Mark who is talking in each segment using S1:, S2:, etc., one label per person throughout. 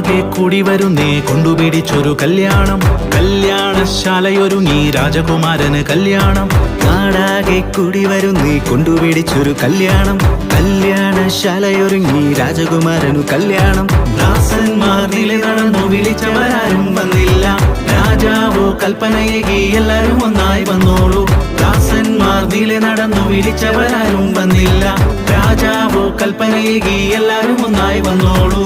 S1: നാടാകെ കൂടി വരുന്നേ കൊണ്ടുപിടിച്ചൊരു കല്യാണം. കല്യാണശാലയൊരുങ്ങി രാജകുമാരന് കല്യാണം. നാടാകെ കൂടി വരുന്നേ കൊണ്ടുപിടിച്ചൊരു കല്യാണം. കല്യാണശാലയൊരുങ്ങി രാജകുമാരനു കല്യാണം. ദാസന്മാർ നില നടന്നു വിളിച്ചവരാരും വന്നില്ല. രാജാവോ കൽപ്പനയേകി എല്ലാരും ഒന്നായി വന്നോളൂ. ദാസന്മാർ നില നടന്നു വിളിച്ചവരാരും വന്നില്ല. രാജാവോ കൽപ്പനയേകി എല്ലാരും ഒന്നായി വന്നോളൂ.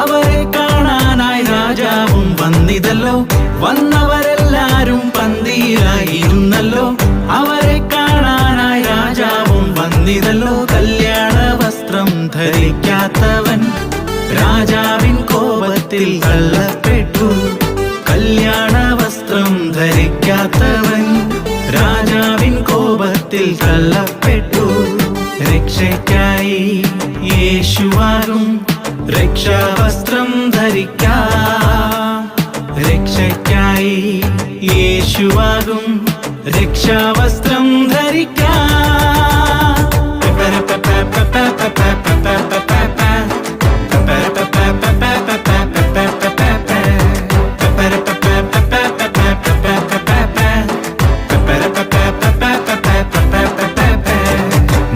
S1: അവരെ കാണാനായി രാജാവും വന്നിതല്ലോ. വന്നവരെല്ലാരും പന്തിയിലായിരുന്നല്ലോ. അവരെ കാണാനായി രാജാവും വന്നിതല്ലോ. കല്യാണ വസ്ത്രം ധരിക്കാത്തവൻ രാജാവിൻ കോപത്തിൽ തള്ളപ്പെട്ടു. കല്യാണ വസ്ത്രം ധരിക്കാത്തവൻ രാജാവിൻ കോപത്തിൽ തള്ളപ്പെട്ടു. രക്ഷയ്ക്കായി യേശുവാകും രക്ഷാവസ്ത്രം ധരിക്കാം. രക്ഷയ്ക്കായി യേശുവാകും രക്ഷാവസ്ത്രം ധരിക്കാം.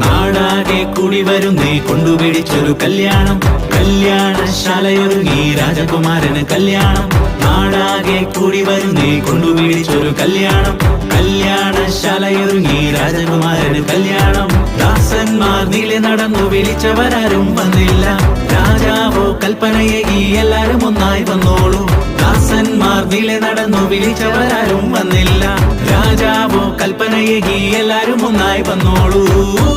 S1: നാടാകെ കൂടി വരുന്നേ കൊണ്ടുപിടിച്ചൊരു കല്യാണം. കല്യാണശാലയൊരുങ്ങി രാജകുമാരന് കല്യാണം. നാടാകെ കൂടി വരുന്നേ കൊണ്ടുപിടിച്ചൊരു കല്യാണം. കല്യാണശാലയൊരുങ്ങി രാജകുമാരന് കല്യാണം. ദാസന്മാർ നില നടന്നു വിളിച്ചവരാരും വന്നില്ല. രാജാവോ കൽപ്പനയേകി എല്ലാരും ഒന്നായി വന്നോളൂ. ദാസന്മാർ നില നടന്നു വിളിച്ചവരാരും വന്നില്ല. രാജാവോ കൽപ്പനയേകി എല്ലാരും ഒന്നായി വന്നോളൂ.